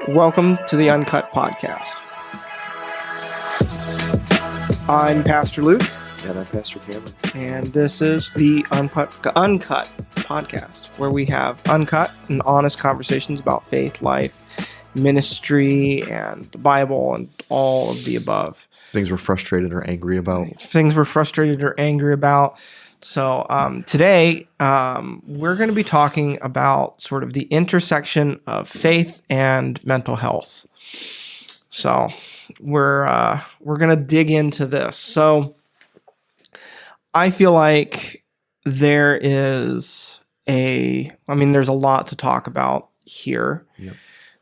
Welcome to the Uncut Podcast. I'm Pastor Luke. And I'm Pastor Cameron. And this is the Uncut Podcast, where we have uncut and honest conversations about faith, life, ministry, and the Bible, and all of the above. Things we're frustrated or angry about. So today we're going to be talking about sort of the intersection of faith and mental health. So we're going to dig into this. So I feel like there's a lot to talk about here,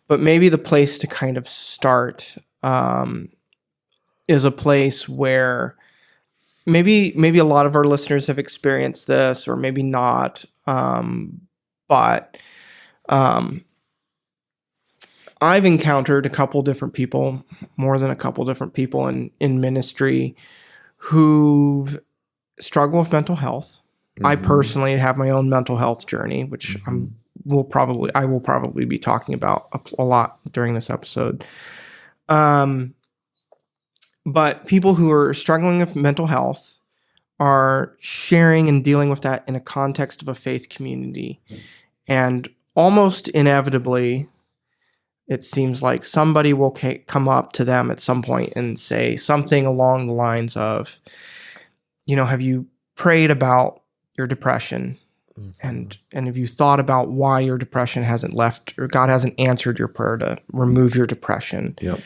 but maybe the place to kind of start is a place where maybe a lot of our listeners have experienced this, or maybe not. But I've encountered more than a couple different people in ministry who've struggled with mental health. Mm-hmm. I personally have my own mental health journey, which I will probably be talking about a lot during this episode. But people who are struggling with mental health are sharing and dealing with that in a context of a faith community. And almost inevitably, it seems like somebody will come up to them at some point and say something along the lines of, have you prayed about your depression? And have you thought about why your depression hasn't left, or God hasn't answered your prayer to remove your depression? Yep.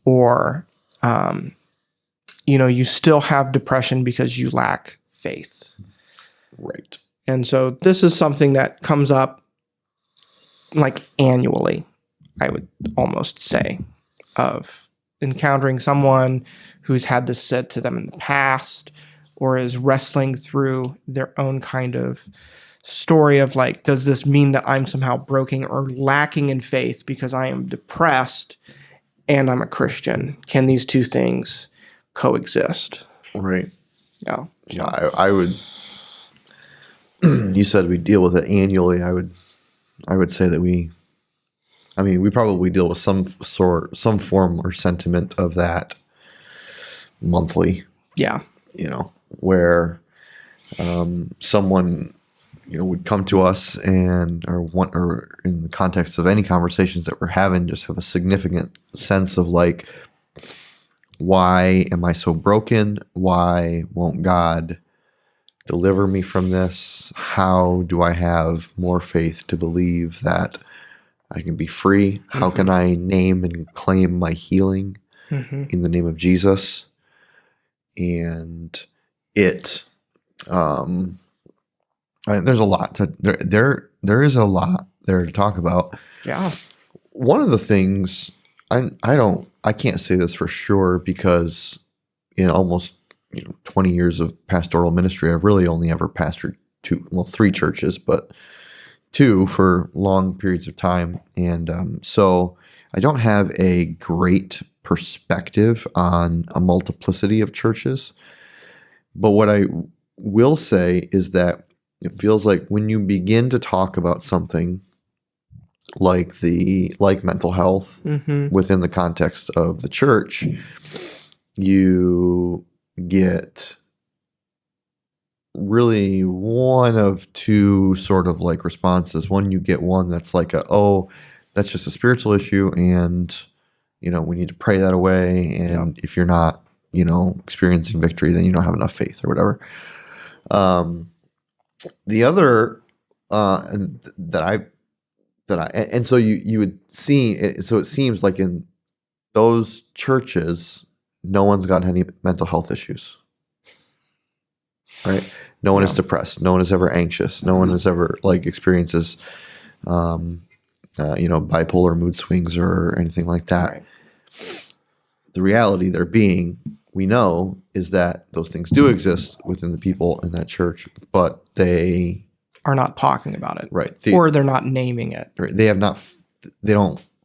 Or, you still have depression because you lack faith. Right. And so this is something that comes up like annually, I would almost say, of encountering someone who's had this said to them in the past, or is wrestling through their own kind of story of like, does this mean that I'm somehow broken or lacking in faith because I am depressed and I'm a Christian? Can these two things coexist? Right. Yeah. Yeah. I would. You said we deal with it annually. I would say that we probably deal with some form or sentiment of that monthly. Yeah. Where someone would come to us or in the context of any conversations that we're having, just have a significant sense of like, why am I so broken? Why won't God deliver me from this? How do I have more faith to believe that I can be free? How can I name and claim my healing in the name of Jesus? And there's a lot there is a lot there to talk about. Yeah. One of the things I can't say this for sure, because in almost 20 years of pastoral ministry, I've really only ever pastored 3 churches, but 2 for long periods of time. And so I don't have a great perspective on a multiplicity of churches. But what I will say is that it feels like when you begin to talk about something like mental health within the context of the church, you get really one of 2 sort of like responses. One, you get one that's like that's just a spiritual issue, and we need to pray that away. And if you're not, experiencing victory, then you don't have enough faith or whatever. The other, and so you would see it. So it seems like in those churches, no one's got any mental health issues, right? No one is depressed. No one is ever anxious. No one is ever experiences, bipolar mood swings or anything like that. Right. The reality we know, is that those things do exist within the people in that church, but they are not talking about it, right? Or they're not naming it. Right. They don't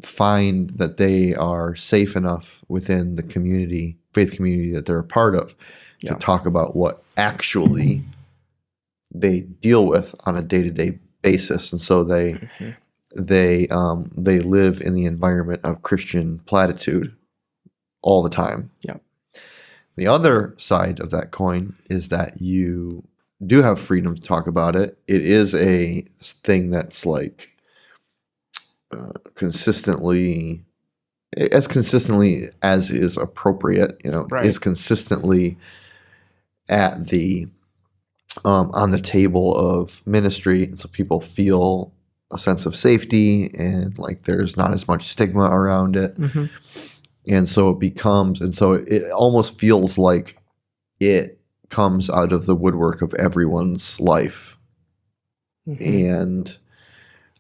find that they are safe enough within the faith community that they're a part of, to talk about what actually they deal with on a day-to-day basis, and so they live in the environment of Christian platitude all the time. Yeah. The other side of that coin is that you do have freedom to talk about it. It is a thing that's like consistently as is appropriate, Right. is consistently at the on the table of ministry, so people feel a sense of safety and like there's not as much stigma around it. Mm-hmm. And so it almost feels like it comes out of the woodwork of everyone's life. Mm-hmm. And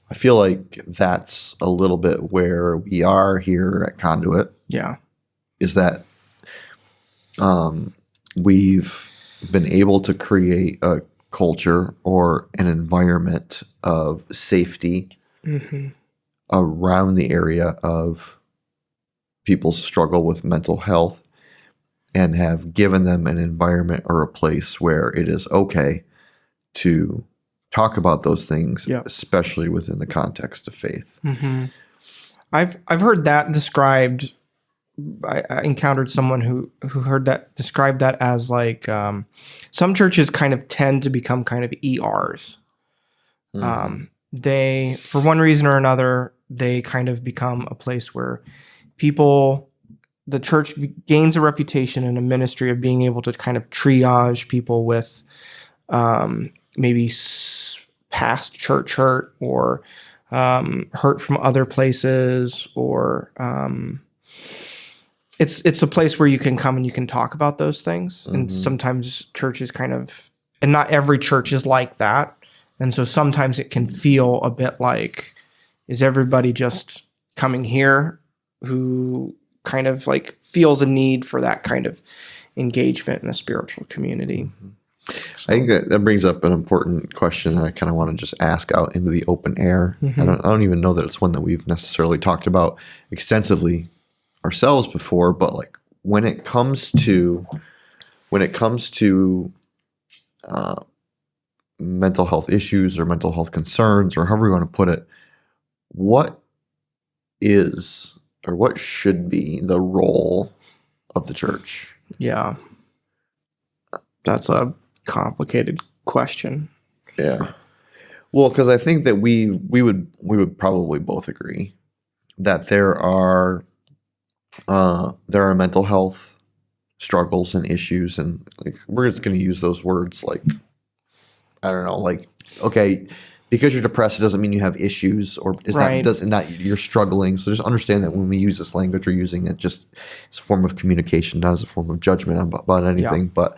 I feel like that's a little bit where we are here at Conduit. Yeah. Is that we've been able to create a culture or an environment of safety Mm-hmm. around the area of people's struggle with mental health, and have given them an environment or a place where it is okay to talk about those things, Yeah. especially within the context of faith. Mm-hmm. I've heard that described. I encountered someone who heard that described that as like some churches kind of tend to become kind of ERs. They, for one reason or another, they kind of become a place where the church gains a reputation and a ministry of being able to kind of triage people with maybe past church hurt or hurt from other places, or it's a place where you can come and you can talk about those things. And sometimes churches and not every church is like that. And so sometimes it can feel a bit like, is everybody just coming here who kind of like feels a need for that kind of engagement in a spiritual community? I think that brings up an important question that I kind of want to just ask out into the open air. I don't even know that it's one that we've necessarily talked about extensively ourselves before, but like when it comes to mental health issues or mental health concerns, or however you want to put it, what is or what should be the role of the church? Yeah. That's a complicated question. Yeah. Well, because I think that we would probably both agree that there are mental health struggles and issues, and like we're just going to use those words like, I don't know, like, okay, because you're depressed, it doesn't mean you have issues, or you're struggling. So just understand that when we use this language, we're using it just as a form of communication, not as a form of judgment about anything. Yeah. But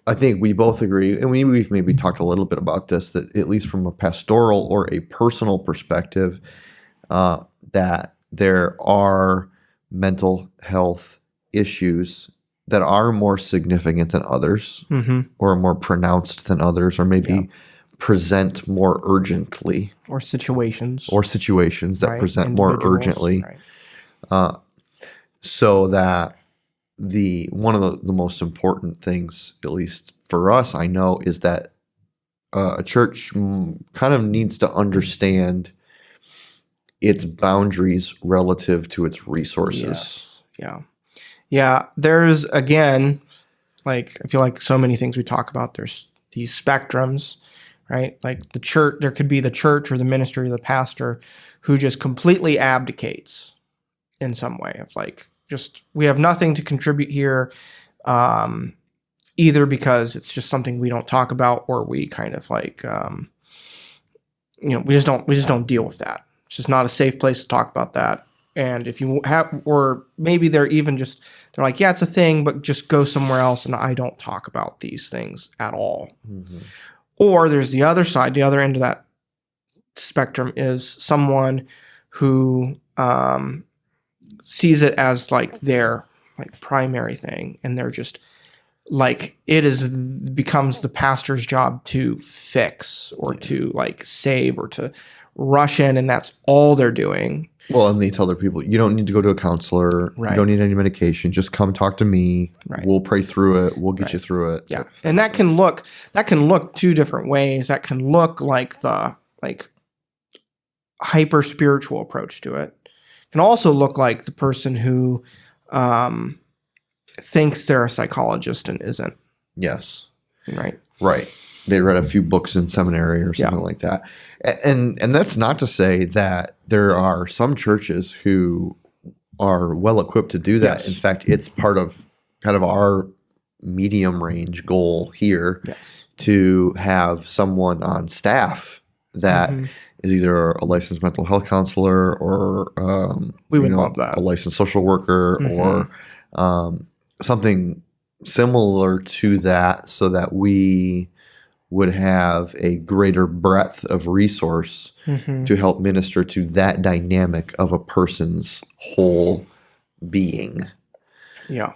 I think we both agree, and we've maybe talked a little bit about this, that at least from a pastoral or a personal perspective, that there are mental health issues that are more significant than others, or more pronounced than others, or maybe present more urgently, or situations that present more urgently, so that one of the most important things, at least for us, I know, is that a church kind of needs to understand its boundaries relative to its resources. Yes. Yeah. There's, again, like, I feel like so many things we talk about, there's these spectrums, right? Like the church, there could be the church or the ministry or the pastor who just completely abdicates in some way of like, just, we have nothing to contribute here, either because it's just something we don't talk about, or we kind of like, we just don't deal with that. It's just not a safe place to talk about that. And if you have, or maybe they're like, yeah, it's a thing, but just go somewhere else and I don't talk about these things at all. Or there's the other side, the other end of that spectrum is someone who sees it as like their like primary thing, and they're just like, becomes the pastor's job to fix or to like save or to rush in, and that's all they're doing. Well, and they tell their people, you don't need to go to a counselor. Right. You don't need any medication. Just come talk to me. Right. We'll pray through it. We'll get you through it. Yeah. And that can look two different ways. That can look like the hyper spiritual approach to it. It can also look like the person who thinks they're a psychologist and isn't. Yes. Right. Right. They read a few books in seminary or something like that. And that's not to say that there are some churches who are well equipped to do that. Yes. In fact, it's part of kind of our medium range goal here to have someone on staff that is either a licensed mental health counselor or we would love that. A licensed social worker or something similar to that, so that we would have a greater breadth of resource to help minister to that dynamic of a person's whole being. Yeah.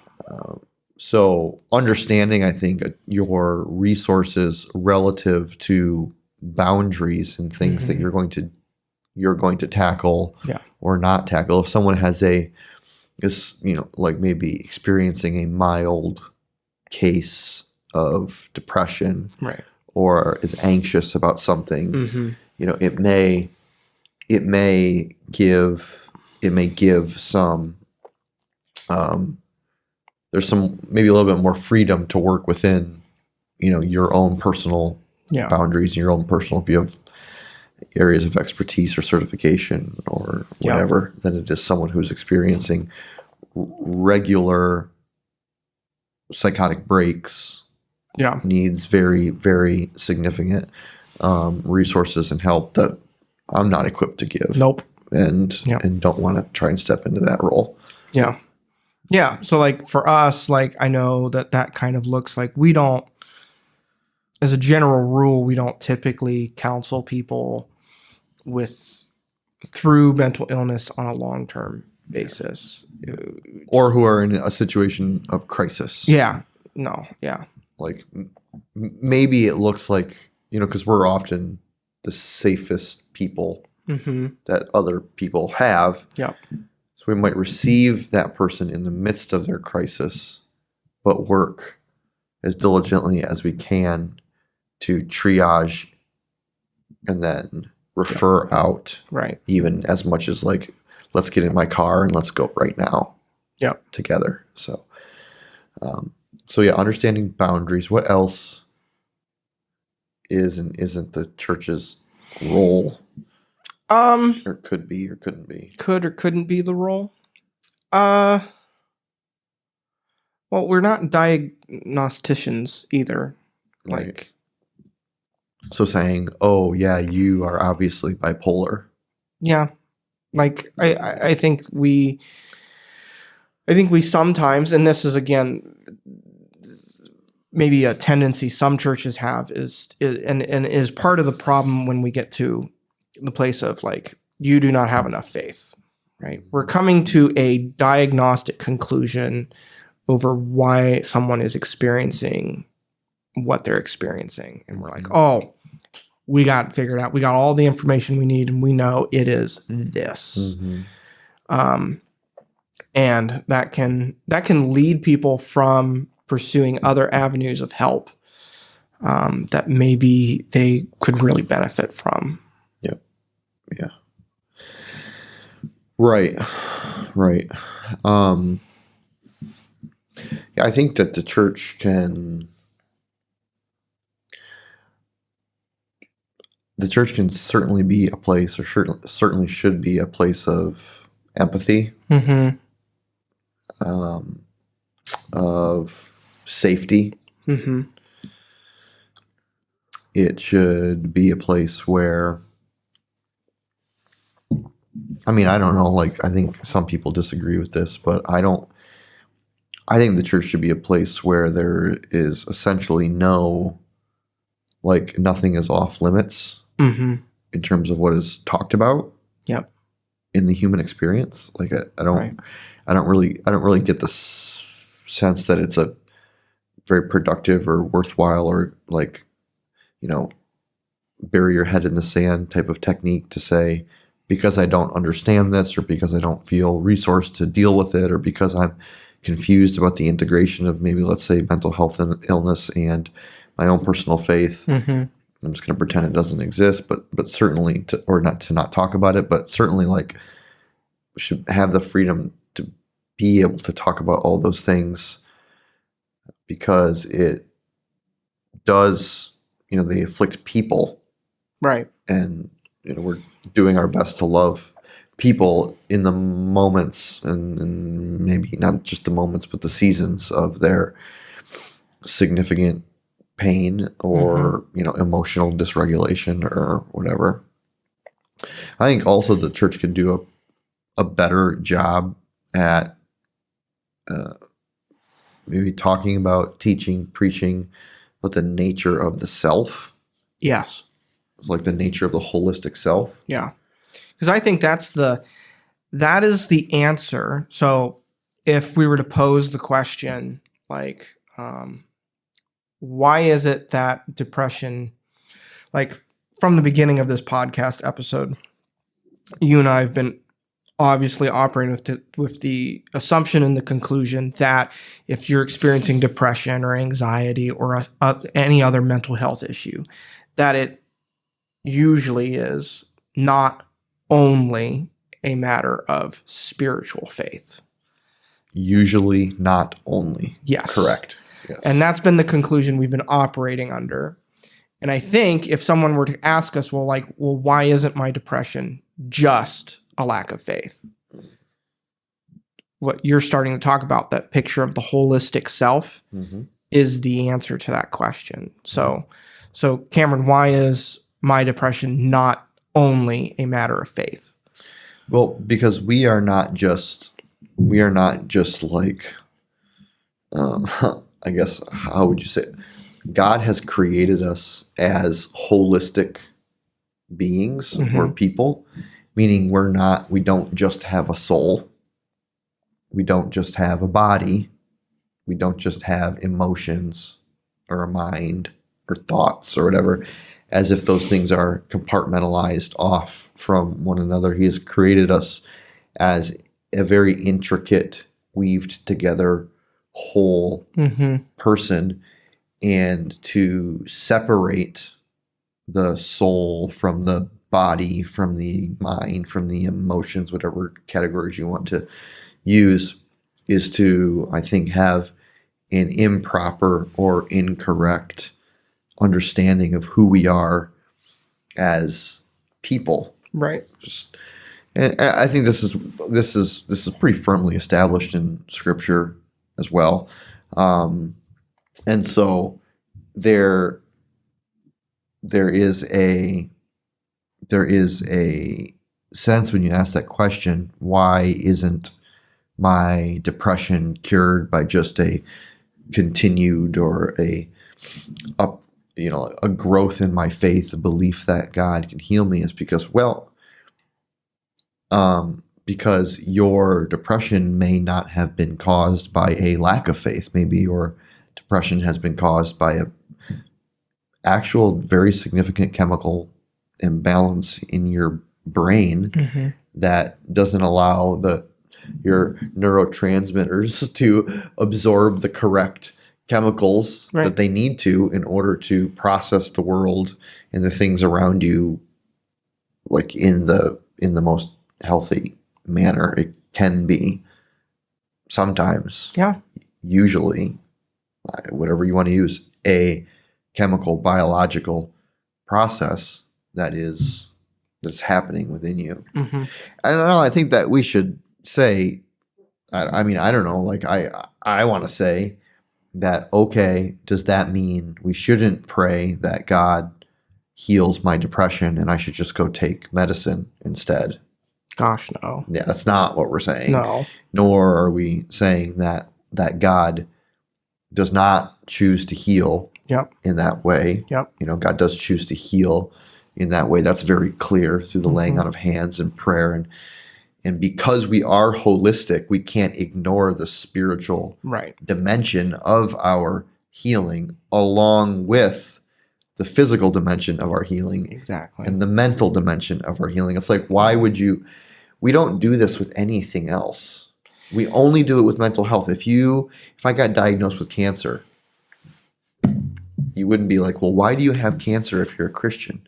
So understanding, I think, your resources relative to boundaries and things that you're going to tackle or not tackle. If someone is like maybe experiencing a mild case of depression, right, or is anxious about something, it may give some there's some maybe a little bit more freedom to work within your own personal boundaries and your own personal, if you have areas of expertise or certification or whatever, than it is someone who's experiencing regular psychotic breaks. Needs very, very significant resources and help that I'm not equipped to give. Nope. And don't want to try and step into that role. Yeah. So like for us, like I know that kind of looks like we don't, as a general rule, we don't typically counsel people through mental illness on a long-term basis. Or who are in a situation of crisis. Like maybe it looks like, because we're often the safest people that other people have. So we might receive that person in the midst of their crisis, but work as diligently as we can to triage and then refer out. Right. Even as much as like, let's get in my car and let's go right now. Together. So, understanding boundaries. What else is and isn't the church's role? Or could be or couldn't be. Could or couldn't be the role. Well, we're not diagnosticians either. Like, so saying, "Oh, yeah, you are obviously bipolar." Yeah, like I think we sometimes, and this is again maybe a tendency some churches have is part of the problem when we get to the place of like, you do not have enough faith, right? We're coming to a diagnostic conclusion over why someone is experiencing what they're experiencing. And we're like, oh, we got it figured out. We got all the information we need and we know it is this. And that can lead people from pursuing other avenues of help that maybe they could really benefit from. Yeah. Right. I think that the church can certainly be a place, or certainly should be a place of empathy, of safety. It should be a place where, I mean, I don't know, like, I think some people disagree with this, but I think the church should be a place where there is essentially nothing is off limits in terms of what is talked about in the human experience. Like, I don't really get the sense that it's a very productive or worthwhile or like, bury your head in the sand type of technique to say, because I don't understand this, or because I don't feel resourced to deal with it, or because I'm confused about the integration of maybe, let's say, mental health and illness and my own personal faith. Mm-hmm. I'm just going to pretend it doesn't exist, but certainly not talk about it, but certainly like we should have the freedom to be able to talk about all those things, because it does, they afflict people, Right. and we're doing our best to love people in the moments, and maybe not just the moments, but the seasons of their significant pain or emotional dysregulation or whatever. I think also the church can do a better job at maybe talking about, teaching, preaching about the nature of the self. Yes. Like the nature of the holistic self. Yeah. Because I think that is the answer. So if we were to pose the question, like, why is it that depression, like from the beginning of this podcast episode, you and I have been obviously operating with the assumption and the conclusion that if you're experiencing depression or anxiety or any other mental health issue, that it usually is not only a matter of spiritual faith. Usually not only. Yes. Correct. Yes. And that's been the conclusion we've been operating under. And I think if someone were to ask us, well, why isn't my depression just a lack of faith? What you're starting to talk about, that picture of the holistic self, is the answer to that question. So Cameron, why is my depression not only a matter of faith? Well, because we are not just like, I guess, how would you say it? God has created us as holistic beings or people, meaning we don't just have a soul. We don't just have a body. We don't just have emotions or a mind or thoughts or whatever, as if those things are compartmentalized off from one another. He has created us as a very intricate, weaved together whole person, and to separate the soul from the body, from the mind, from the emotions, whatever categories you want to use, is to, I think, have an improper or incorrect understanding of who we are as people. Right. And I think this is pretty firmly established in Scripture as well. And so there is a sense when you ask that question, why isn't my depression cured by just a continued or a growth in my faith, a belief that God can heal me, is because your depression may not have been caused by a lack of faith. Maybe your depression has been caused by a actual very significant chemical imbalance in your brain that doesn't allow your neurotransmitters to absorb the correct chemicals that they need to in order to process the world and the things around you, like in the most healthy manner it can be. Sometimes, usually, whatever you want to use, a chemical biological process that's happening within you. I don't know. I think that we should say, I mean, I don't know. Like I want to say that, okay, does that mean we shouldn't pray that God heals my depression and I should just go take medicine instead? Gosh, no. Yeah, that's not what we're saying. No. Nor are we saying that God does not choose to heal in that way. God does choose to heal in that way. That's very clear through the laying on of hands and prayer. And because we are holistic, we can't ignore the spiritual dimension of our healing, along with the physical dimension of our healing Exactly. and the mental dimension of our healing. It's like, why would you? We don't do this with anything else. We only do it with mental health. If I got diagnosed with cancer, you wouldn't be like, well, why do you have cancer if you're a Christian?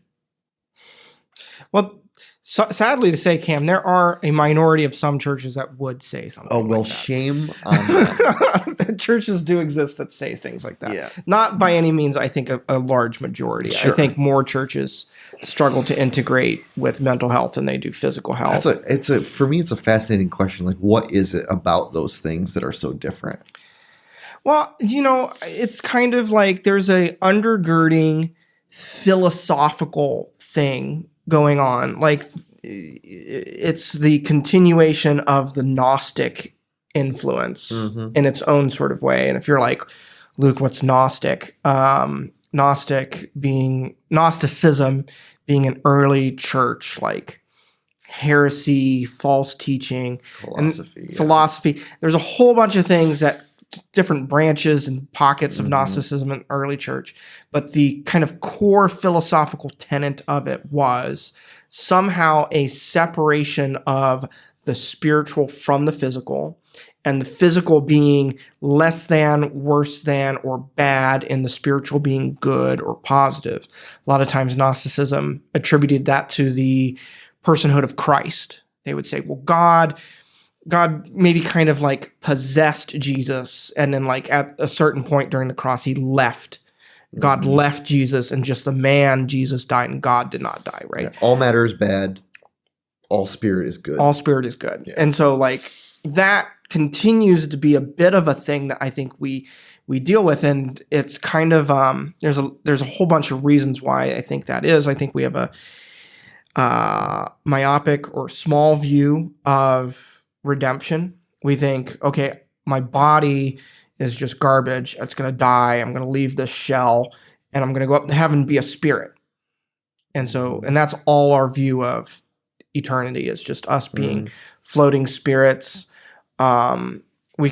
Well, sadly to say, Cam, there are a minority of some churches that would say something. Oh, well, like that. shame on them. Churches do exist that say things like that. Yeah. Not by any means, I think, a large majority. Sure. I think more churches struggle to integrate with mental health than they do physical health. For me, it's a fascinating question. Like, what is it about those things that are so different? Well, it's kind of like there's a undergirding philosophical thing going on. Like, it's the continuation of the Gnostic influence in its own sort of way. And if you're like, Luke, what's Gnostic? Gnosticism being an early church, like heresy, false teaching, philosophy. There's a whole bunch of things that different branches and pockets of Gnosticism in early church. But the kind of core philosophical tenet of it was somehow a separation of the spiritual from the physical, and the physical being less than, worse than, or bad, and the spiritual being good or positive. A lot of times Gnosticism attributed that to the personhood of Christ. They would say, well, God maybe kind of like possessed Jesus, and then like at a certain point during the cross, he left. God left Jesus, and just the man Jesus died, and God did not die, right? Yeah. All matter is bad. All spirit is good. All spirit is good. Yeah. And so like that continues to be a bit of a thing that I think we deal with, and it's kind of there's a whole bunch of reasons why I think that is. I think we have a myopic or small view of redemption. We think, okay, my body is just garbage. It's going to die. I'm going to leave this shell, and I'm going to go up to heaven and be a spirit. And that's all our view of eternity, is just us being floating spirits. We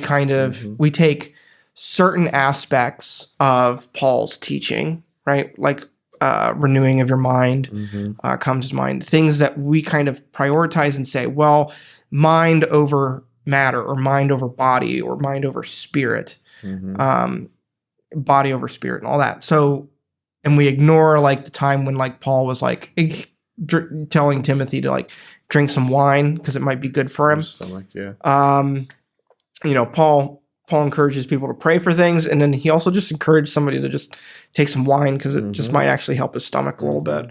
take certain aspects of Paul's teaching, right? Like renewing of your mind comes to mind. Things that we kind of prioritize and say, well, mind over matter, or mind over body, or mind over spirit, body over spirit, and all that. So, and we ignore like the time when like Paul was like telling Timothy to like drink some wine because it might be good for him. Stomach, yeah. Paul encourages people to pray for things, and then he also just encouraged somebody to just take some wine because it just might actually help his stomach a little bit.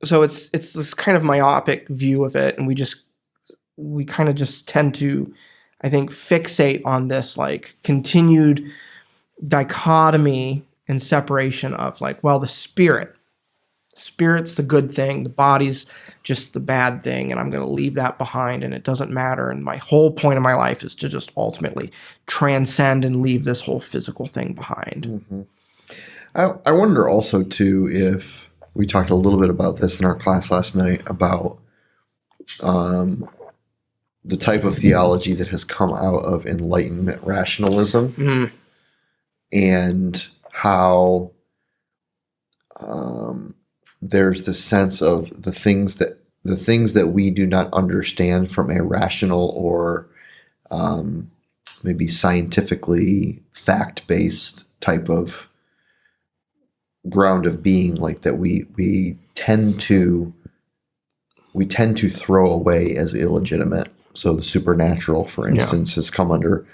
So it's this kind of myopic view of it, and we kind of just tend to, I think, fixate on this like continued dichotomy and separation of like, well, the spirit's the good thing, the body's just the bad thing, and I'm going to leave that behind, and it doesn't matter, and my whole point of my life is to just ultimately transcend and leave this whole physical thing behind. I wonder also too if we talked a little bit about this in our class last night about the type of theology that has come out of Enlightenment rationalism and how there's this sense of the things that we do not understand from a rational or maybe scientifically fact-based type of ground of being, like that we tend to throw away as illegitimate. So the supernatural, for instance, has come under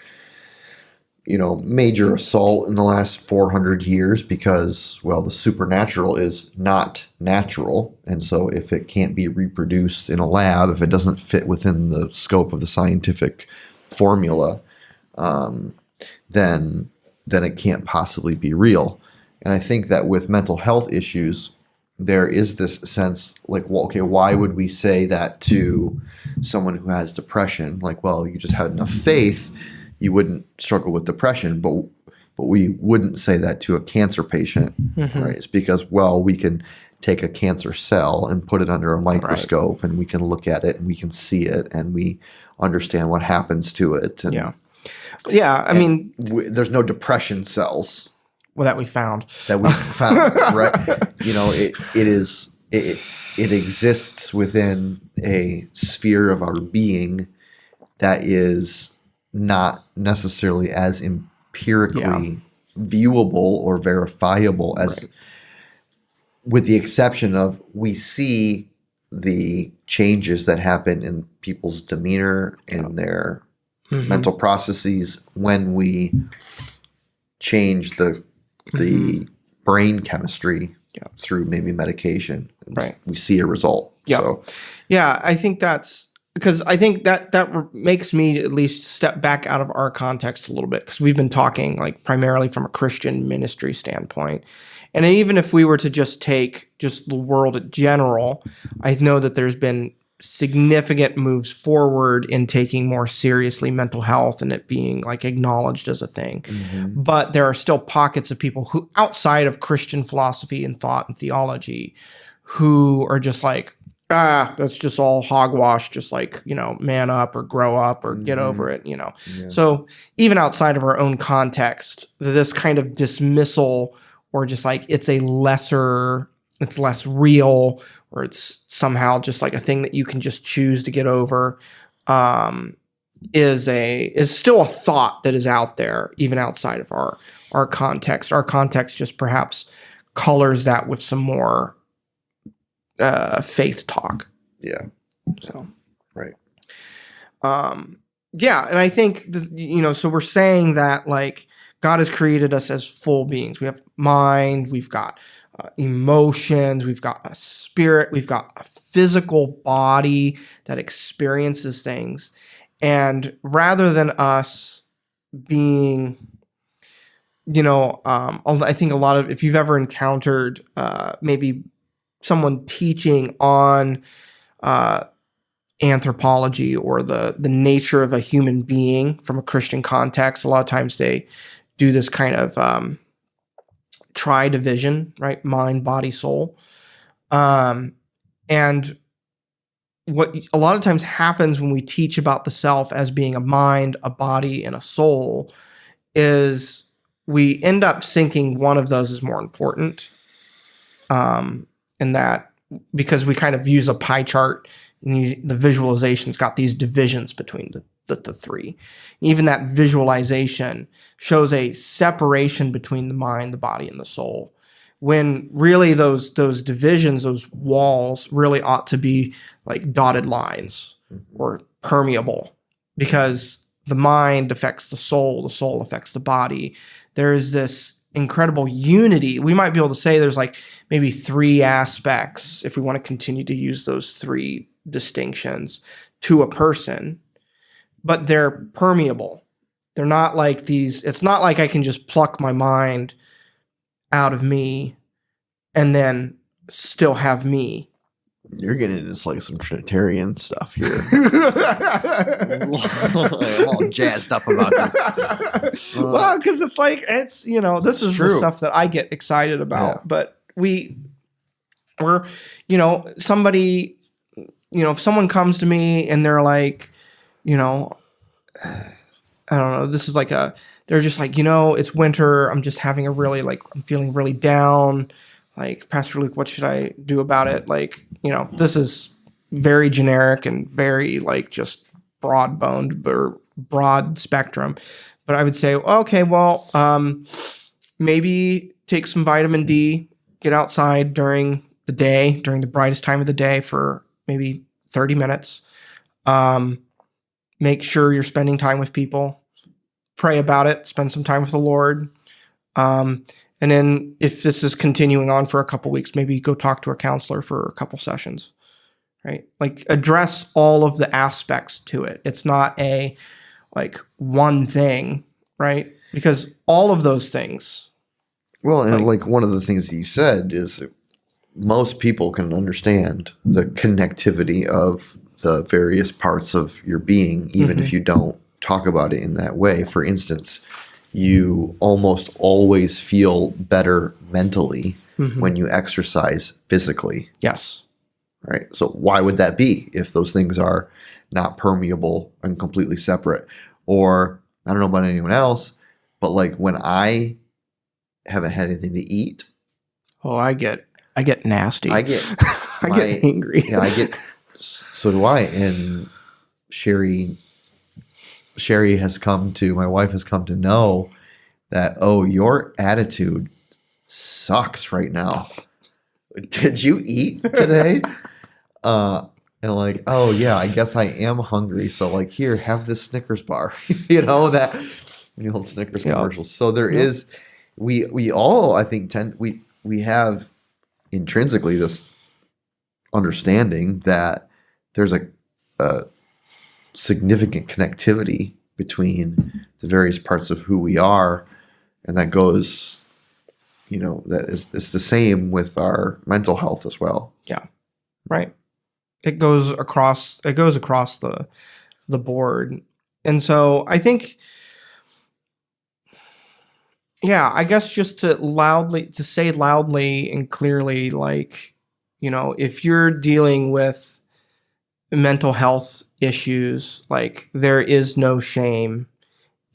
major assault in the last 400 years because, well, the supernatural is not natural. And so if it can't be reproduced in a lab, if it doesn't fit within the scope of the scientific formula, then it can't possibly be real. And I think that with mental health issues, there is this sense like, well, okay, why would we say that to someone who has depression? Like, well, you just had enough faith, you wouldn't struggle with depression, but we wouldn't say that to a cancer patient, right? It's because, well, we can take a cancer cell and put it under a microscope, and we can look at it and we can see it and we understand what happens to it. And, I mean, there's no depression cells. that we found. That we found, right? You know, it exists within a sphere of our being that is not necessarily as empirically viewable or verifiable as, with the exception of we see the changes that happen in people's demeanor and their mental processes when we change the brain chemistry through maybe medication. Right. We see a result. Yeah. So, yeah, I think that's because I think that makes me at least step back out of our context a little bit, because we've been talking like primarily from a Christian ministry standpoint. And even if we were to just take just the world in general, I know that there's been significant moves forward in taking more seriously mental health and it being like acknowledged as a thing. But there are still pockets of people who outside of Christian philosophy and thought and theology who are just like, that's just all hogwash, just like, you know, man up or grow up or get over it, you know. Yeah. So even outside of our own context, this kind of dismissal or just like it's less real, or it's somehow just like a thing that you can just choose to get over, is still a thought that is out there, even outside of our context. Our context just perhaps colors that with some more faith talk. Yeah. So, Right. yeah, and I think you know, so we're saying that like God has created us as full beings. We have mind, we've got emotions, we've got a spirit, we've got a physical body that experiences things. And rather than us being, you know, I think a lot of, if you've ever encountered maybe someone teaching on anthropology or the nature of a human being from a Christian context, a lot of times they do this kind of tri-division, right? Mind, body, soul. And what a lot of times happens when we teach about the self as being a mind, a body, and a soul is we end up thinking one of those is more important. And that because we kind of use a pie chart and the visualization's got these divisions between the three. Even that visualization shows a separation between the mind, the body, and the soul. When really those divisions, those walls really ought to be like dotted lines or permeable, because the mind affects the soul affects the body. There is this incredible unity. We might be able to say there's like maybe three aspects, if we want to continue to use those three distinctions, to a person, but they're permeable. They're not like these, it's not like I can just pluck my mind out of me and then still have me. You're getting into like some Trinitarian stuff here. All jazzed up about this. Well, because it's like, it's, you know, this is the stuff that I get excited about. Yeah. But we're, you know, somebody, you know, if someone comes to me and they're like, you know, I don't know, this is like they're just like, you know, it's winter. I'm just having a really I'm feeling really down. Like, Pastor Luke, what should I do about it? Like, you know, this is very generic and very like just broad-boned or broad spectrum. But I would say, okay, well, maybe take some vitamin D, get outside during the day, during the brightest time of the day for maybe 30 minutes. Make sure you're spending time with people. Pray about it. Spend some time with the Lord. And then if this is continuing on for a couple weeks, maybe go talk to a counselor for a couple sessions, right? Like, address all of the aspects to it. It's not a like one thing, right? Because all of those things. Well, and like one of the things that you said is that most people can understand the connectivity of the various parts of your being, even if you don't talk about it in that way. For instance, you almost always feel better mentally when you exercise physically. Yes. Right. So why would that be if those things are not permeable and completely separate? Or I don't know about anyone else, but like when I haven't had anything to eat. Oh, I get nasty. I get I get angry. Yeah, so do I. And Sherry has my wife has come to know that, oh, your attitude sucks right now. Did you eat today? And like, oh yeah, I guess I am hungry. So like, here, have this Snickers bar. That the old Snickers commercials. So there is, we all, I think, we have intrinsically this understanding that there's a significant connectivity between the various parts of who we are, and that goes, that it's the same with our mental health as well. Yeah, right. It goes across the board. And so I think, I guess just to say loudly and clearly, like, if you're dealing with mental health issues, like, there is no shame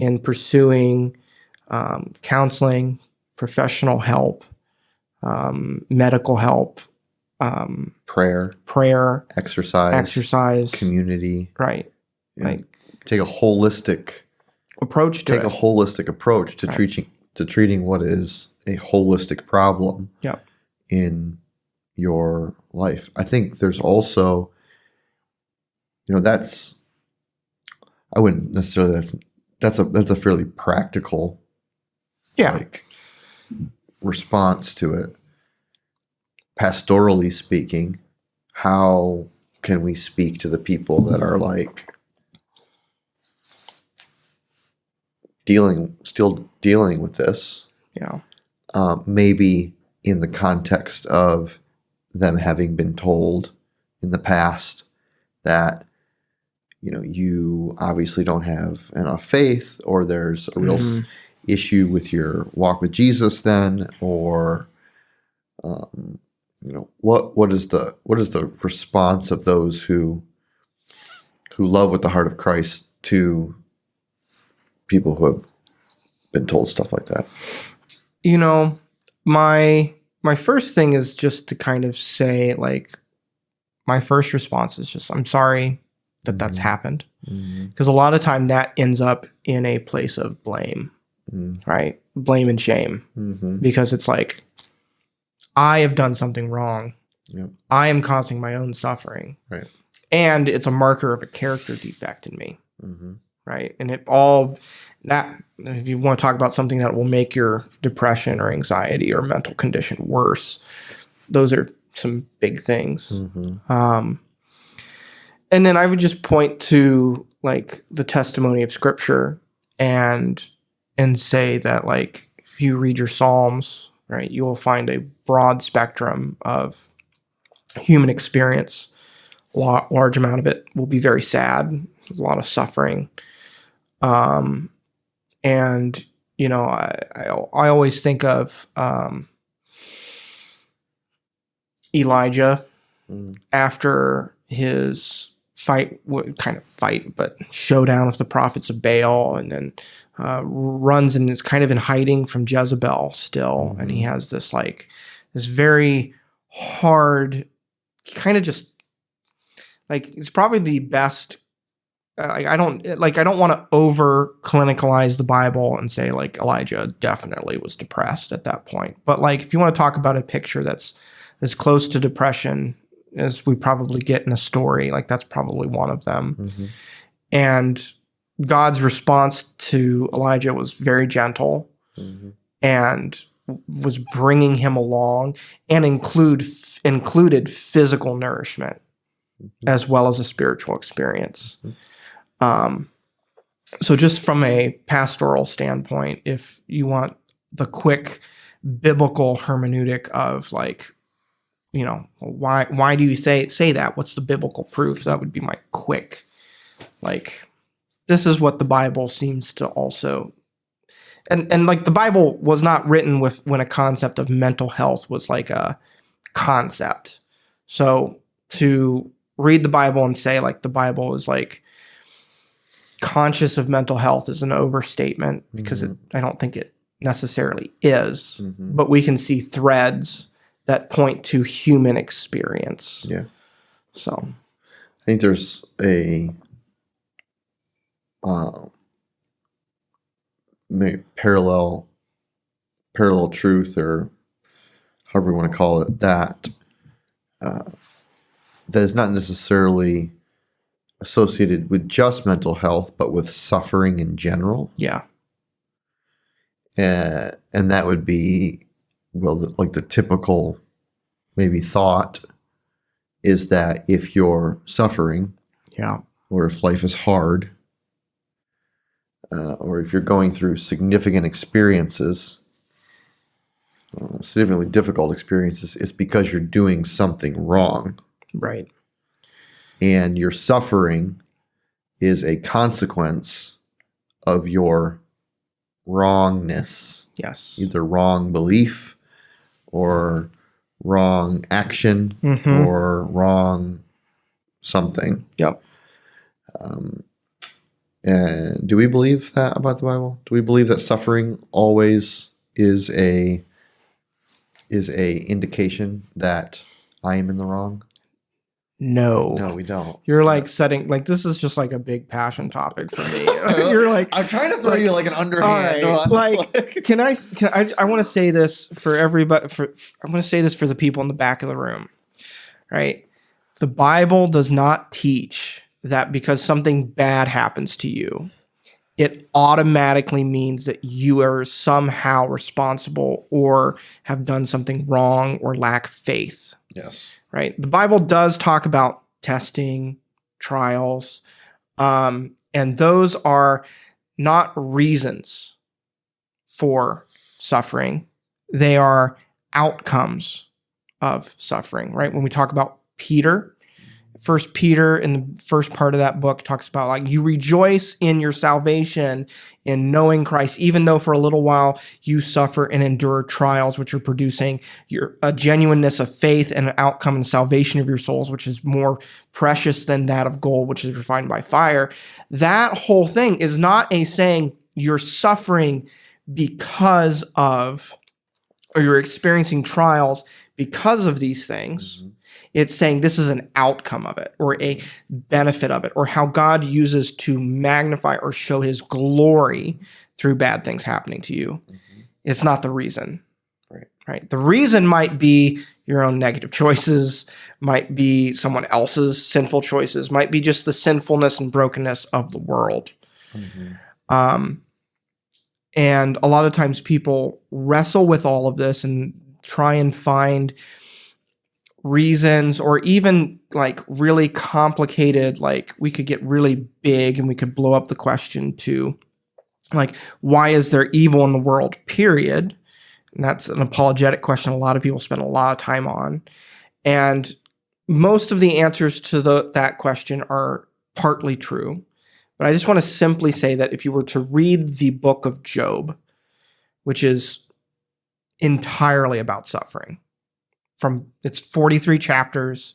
in pursuing counseling, professional help, medical help, prayer, exercise, community, right? Like, take a holistic approach to treating what is a holistic problem. Yeah. In your life. I think there's also, I wouldn't necessarily, that's a fairly practical, response to it. Pastorally speaking, how can we speak to the people that are like still dealing with this? Yeah. Maybe in the context of them having been told in the past that, you obviously don't have enough faith, or there's a real issue with your walk with Jesus then, or, what is the response of those who love with the heart of Christ to people who have been told stuff like that? My first thing is just to kind of say, like, my first response is just, I'm sorry that that's happened. Because a lot of time that ends up in a place of blame, right? Blame and shame. Because it's like, I have done something wrong. Yep. I am causing my own suffering. Right. And it's a marker of a character defect in me. Right. And if you want to talk about something that will make your depression or anxiety or mental condition worse, those are some big things. And then I would just point to, like, the testimony of Scripture and say that, like, if you read your Psalms, right, you will find a broad spectrum of human experience. A large amount of it will be very sad, a lot of suffering. And, I always think of Elijah after his showdown with the prophets of Baal, and then runs and is kind of in hiding from Jezebel still. And he has this very hard, kind of just like, it's probably the best. I don't want to over clinicalize the Bible and say, like, Elijah definitely was depressed at that point. But, like, if you want to talk about a picture that's as close to depression as we probably get in a story, like, that's probably one of them. And God's response to Elijah was very gentle and was bringing him along, and included physical nourishment as well as a spiritual experience. So just from a pastoral standpoint, if you want the quick biblical hermeneutic of, like, why do you say that? What's the biblical proof? That would be my quick, like, this is what the Bible seems to also, and like, the Bible was not written when a concept of mental health was like a concept. So to read the Bible and say, like, the Bible is, like, conscious of mental health is an overstatement, because I don't think it necessarily is, Mhm. but we can see threads that point to human experience. Yeah. So I think there's a parallel truth, or however you want to call it, that that is not necessarily associated with just mental health, but with suffering in general. yeah, And that would be, well, like the typical maybe thought is that if you're suffering, yeah, or if life is hard, or if you're going through significant experiences, significantly difficult experiences, it's because you're doing something wrong. right. And your suffering is a consequence of your wrongness, Yes. either wrong belief or wrong action Mhm. or wrong something. Yep. And do we believe that about the Bible? Do we believe that suffering always is a indication that I am in the wrong? No. No, we don't. You're like setting, like, this is just like a big passion topic for me. You're like, I'm trying to throw you like an underhand. all right, like, I want to say this for everybody, I'm going to say this for the people in the back of the room, right? The Bible does not teach that because something bad happens to you, it automatically means that you are somehow responsible or have done something wrong or lack faith. Yes. Right? The Bible does talk about testing, trials, and those are not reasons for suffering. They are outcomes of suffering, right? When we talk about Peter, First Peter in the first part of that book talks about, like, you rejoice in your salvation in knowing Christ, even though for a little while you suffer and endure trials, which are producing a genuineness of faith and an outcome and salvation of your souls, which is more precious than that of gold, which is refined by fire. That whole thing is not a saying you're suffering because of, or you're experiencing trials because of these things. Mm-hmm. It's saying this is an outcome of it, or a benefit of it, or how God uses to magnify or show his glory through bad things happening to you. Mm-hmm. It's not the reason. Right. The reason might be your own negative choices, might be someone else's sinful choices, might be just the sinfulness and brokenness of the world. Mm-hmm. And a lot of times people wrestle with all of this and try and find reasons, or even like really complicated, like we could get really big and we could blow up the question to, like, why is there evil in the world, period? And that's an apologetic question a lot of people spend a lot of time on. And most of the answers to that question are partly true. But I just want to simply say that if you were to read the book of Job, which is entirely about suffering, from its 43 chapters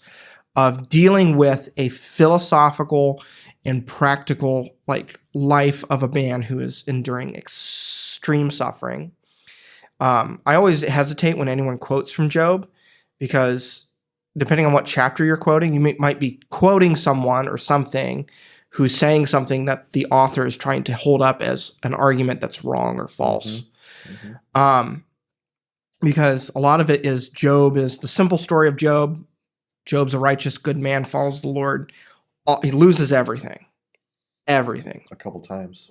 of dealing with a philosophical and practical, like, life of a man who is enduring extreme suffering. I always hesitate when anyone quotes from Job, because depending on what chapter you're quoting, you might be quoting someone or something who's saying something that the author is trying to hold up as an argument that's wrong or false. Mm-hmm. Because a lot of it is Job is the simple story of Job. Job's a righteous, good man, follows the Lord. He loses everything. Everything. A couple times.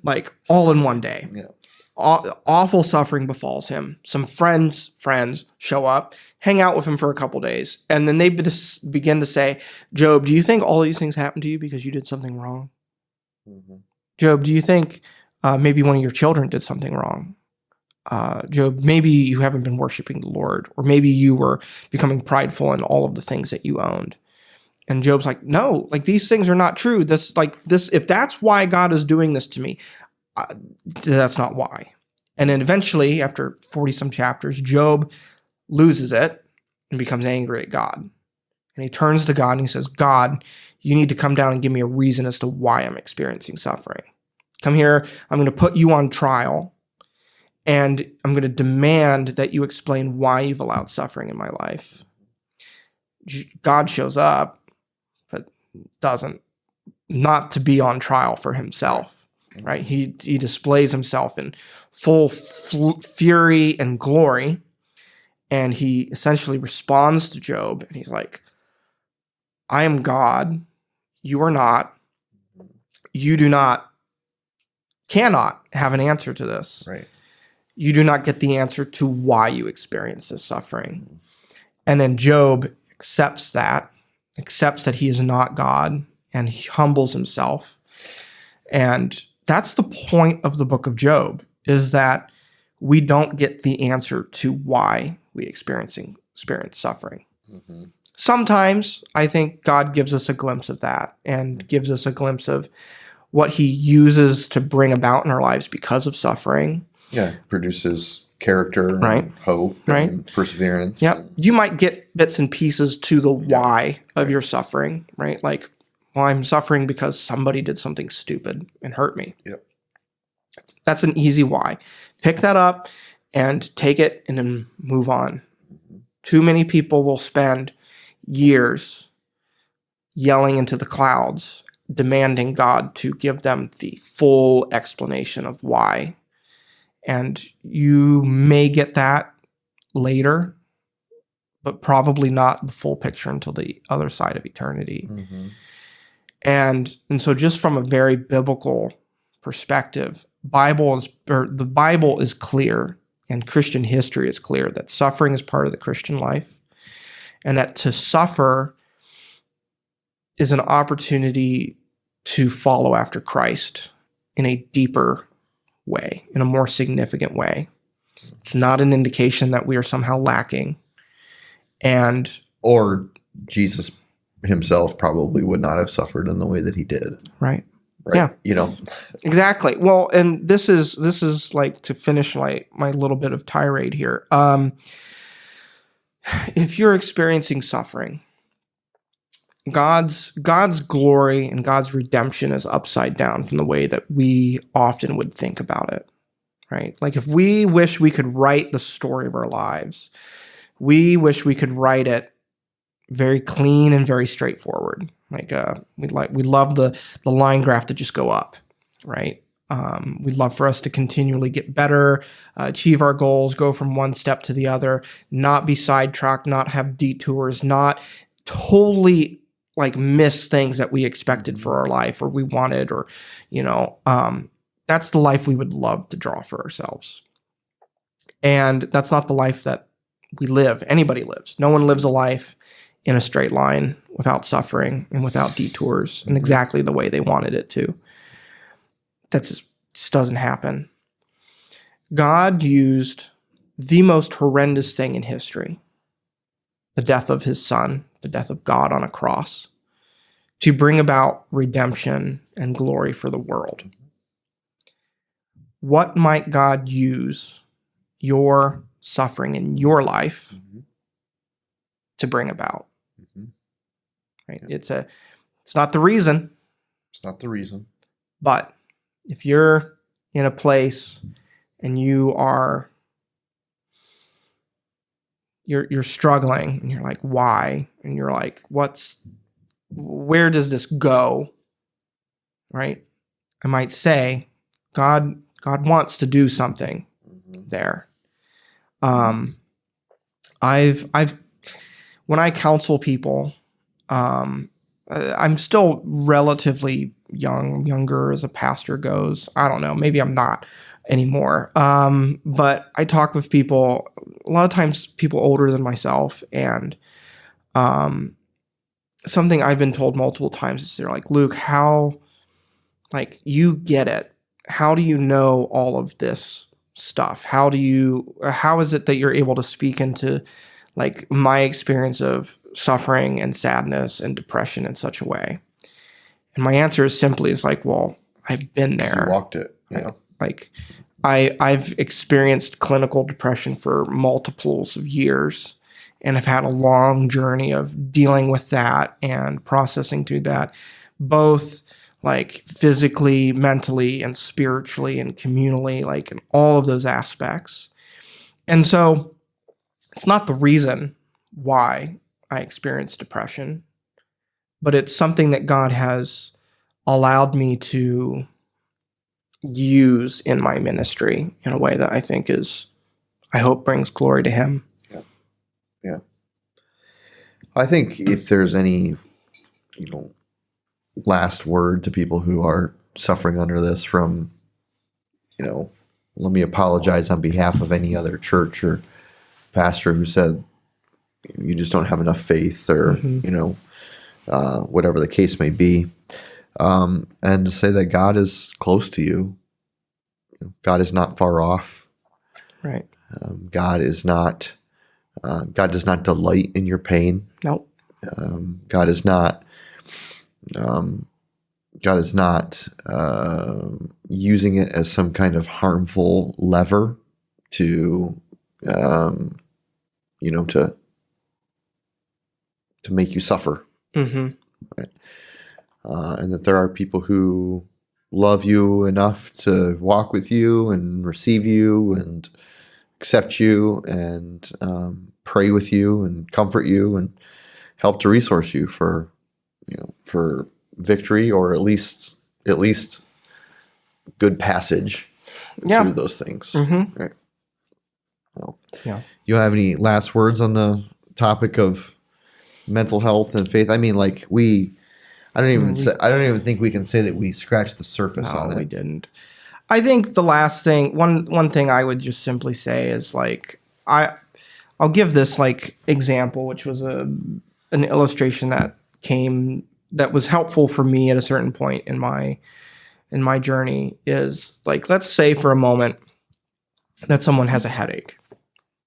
Like all in one day. Yeah. Awful suffering befalls him. Some friends show up, hang out with him for a couple days, and then they begin to say, Job, do you think all these things happened to you because you did something wrong? Mm-hmm. Job, do you think maybe one of your children did something wrong? Job, maybe you haven't been worshiping the Lord, or maybe you were becoming prideful in all of the things that you owned. And Job's like, no, like, these things are not true. If that's why God is doing this to me, that's not why. And then eventually, after 40 some chapters, Job loses it and becomes angry at God. And he turns to God and he says, God, you need to come down and give me a reason as to why I'm experiencing suffering. Come here, I'm going to put you on trial. and I'm going to demand that you explain why you've allowed suffering in my life. God shows up, but doesn't, not to be on trial for himself, right? He displays himself in full fury and glory, and he essentially responds to Job, and he's like, I am God, you are not. You cannot have an answer to this. Right. You do not get the answer to why you experience this suffering. And then Job accepts that he is not God, and he humbles himself. And that's the point of the book of Job, is that we don't get the answer to why we experience suffering. Mm-hmm. Sometimes I think God gives us a glimpse of that, and gives us a glimpse of what he uses to bring about in our lives because of suffering. Yeah, produces character, right? And hope, right? And perseverance. Yep. You might get bits and pieces to the why of your suffering, right? Like, well, I'm suffering because somebody did something stupid and hurt me. Yep. That's an easy why. Pick that up and take it and then move on. Mm-hmm. Too many people will spend years yelling into the clouds, demanding God to give them the full explanation of why. And you may get that later, but probably not the full picture until the other side of eternity. Mm-hmm. And so just from a very biblical perspective, the Bible is clear, and Christian history is clear, that suffering is part of the Christian life, and that to suffer is an opportunity to follow after Christ in a deeper way, in a more significant way. It's not an indication that we are somehow lacking. Or Jesus himself probably would not have suffered in the way that he did. Right. Yeah. Exactly. Well, and this is like, to finish my little bit of tirade here. If you're experiencing suffering, God's glory and God's redemption is upside down from the way that we often would think about it, right? Like, if we wish we could write the story of our lives, we wish we could write it very clean and very straightforward. Like, we love the line graph to just go up, right? We'd love for us to continually get better, achieve our goals, go from one step to the other, not be sidetracked, not have detours, not totally like miss things that we expected for our life or we wanted, or, that's the life we would love to draw for ourselves. And that's not the life that we live. Anybody lives. No one lives a life in a straight line without suffering and without detours and exactly the way they wanted it to. That just doesn't happen. God used the most horrendous thing in history, the death of his son, the death of God on a cross, to bring about redemption and glory for the world. What might God use your suffering in your life to bring about? Right? Yeah. It's not the reason. It's not the reason. But if you're in a place and you're struggling and you're like, why? And you're like, where does this go? Right? I might say, God wants to do something there. When I counsel people, I'm still relatively younger as a pastor goes. I don't know, maybe I'm not anymore. But I talk with people, a lot of times people older than myself, and something I've been told multiple times is, they're like, Luke, you get it. How do you know all of this stuff? How is it that you're able to speak into like my experience of suffering and sadness and depression in such a way? And my answer is simply well, I've been there. You walked it. Yeah. I've experienced clinical depression for multiples of years, and I've had a long journey of dealing with that and processing through that, both like physically, mentally, and spiritually and communally, like in all of those aspects. And so it's not the reason why I experienced depression, but it's something that God has allowed me to use in my ministry in a way that I think I hope brings glory to Him. Yeah. Yeah. I think if there's any, last word to people who are suffering under this from, let me apologize on behalf of any other church or pastor who said you just don't have enough faith or, whatever the case may be. And to say that God is close to you. God is not far off. Right. God does not delight in your pain. Nope. God is not using it as some kind of harmful lever to make you suffer. Mm-hmm. Right? And that there are people who love you enough to walk with you and receive you and accept you and pray with you and comfort you and help to resource you for victory, or at least good passage through those things. Mm-hmm. Right. Well, yeah. You have any last words on the topic of mental health and faith? I mean, like I don't even think we can say that we scratched the surface on it. No, we didn't. I think the last thing, one thing I would just simply say is like I'll give this like example, which was an illustration that was helpful for me at a certain point in my journey. Is like, let's say for a moment that someone has a headache,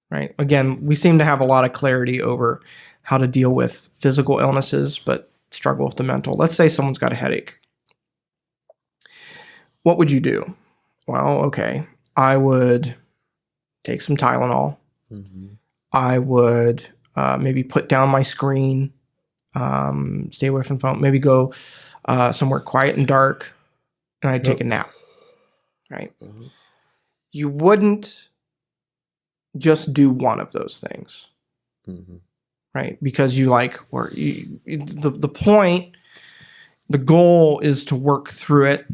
right? Again, we seem to have a lot of clarity over how to deal with physical illnesses, but struggle with the mental. Let's say someone's got a headache. What would you do? Well, okay, I would take some Tylenol. Mm-hmm. I would maybe put down my screen, stay away from the phone, maybe go somewhere quiet and dark, and I'd take a nap, right? Mm-hmm. You wouldn't just do one of those things, mm-hmm. right? Because the point, the goal is to work through it,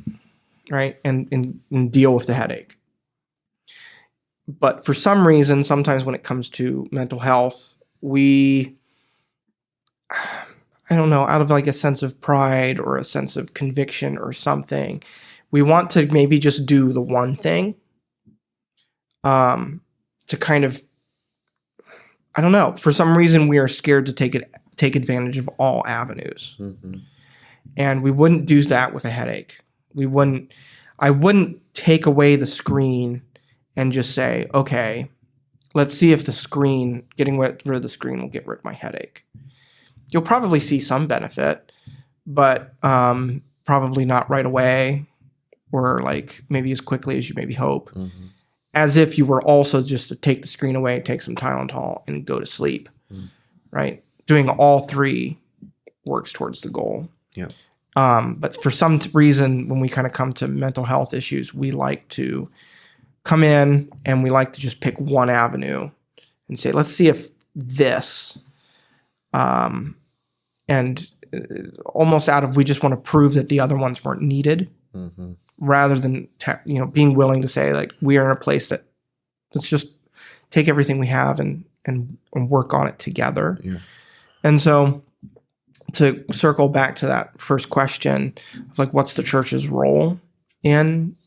right? And deal with the headache. But for some reason, sometimes when it comes to mental health, I don't know, out of like a sense of pride or a sense of conviction or something, we want to maybe just do the one thing to kind of, I don't know, for some reason we are scared to take advantage of all avenues. Mm-hmm. And we wouldn't do that with a headache. I wouldn't take away the screen and just say, okay, let's see if getting rid of the screen will get rid of my headache. You'll probably see some benefit, but probably not right away or like maybe as quickly as you maybe hope. Mm-hmm. As if you were also just to take the screen away, take some Tylenol, and go to sleep, right? Doing all three works towards the goal. Yeah. But for some reason, when we kind of come to mental health issues, we like to come in and we like to just pick one avenue and say, let's see if this, and almost we just want to prove that the other ones weren't needed, mm-hmm. rather than, being willing to say, like, we are in a place that let's just take everything we have and work on it together. Yeah. And so to circle back to that first question of like, what's the church's role in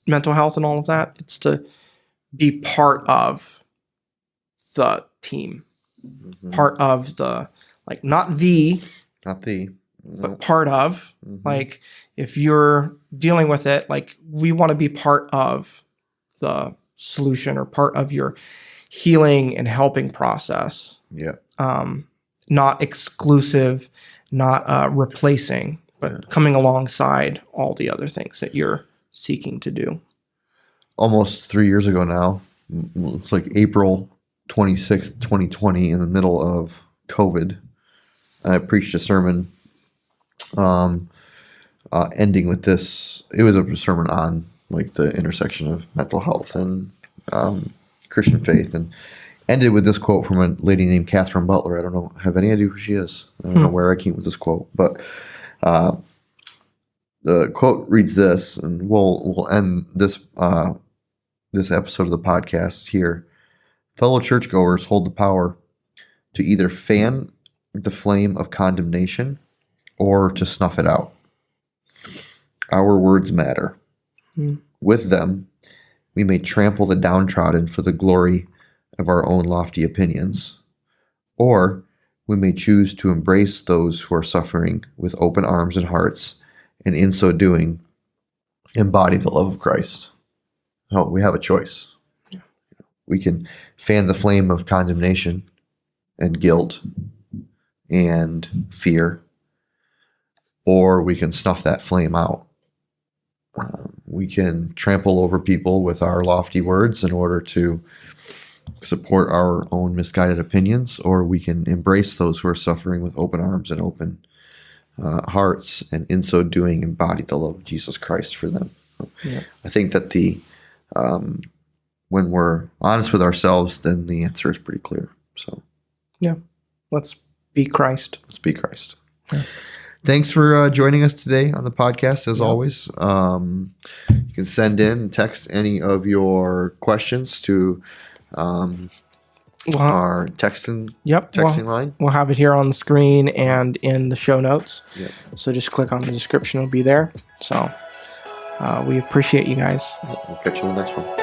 mental health and all of that? It's to be part of the team, mm-hmm. part of the, like, not the, but part of, mm-hmm. like, if you're dealing with it, like, we want to be part of the solution or part of your healing and helping process. Yeah. Not exclusive, not replacing, but coming alongside all the other things that you're seeking to do. Almost 3 years ago now, it's like April 26th, 2020, in the middle of COVID, I preached a sermon ending with this. It was a sermon on like the intersection of mental health and Christian faith, and ended with this quote from a lady named Catherine Butler. I don't know, have any idea who she is? I don't know where I came with this quote, but the quote reads this, and we'll end this episode of the podcast here. Fellow churchgoers hold the power to either fan the flame of condemnation or to snuff it out. Our words matter. With them, we may trample the downtrodden for the glory of our own lofty opinions, or we may choose to embrace those who are suffering with open arms and hearts, and in so doing, embody the love of Christ. Oh, we have a choice. We can fan the flame of condemnation and guilt and fear, or we can snuff that flame out. We can trample over people with our lofty words in order to support our own misguided opinions, or we can embrace those who are suffering with open arms and open hearts, and in so doing embody the love of Jesus Christ for them. Yeah. I think that when we're honest with ourselves, then the answer is pretty clear. So, yeah, let's be Christ. Let's be Christ. Yeah. Thanks for joining us today on the podcast, as always. You can send in and text any of your questions to our texting line. We'll have it here on the screen and in the show notes. Yep. So just click on the description. It'll be there. So we appreciate you guys. We'll catch you on the next one.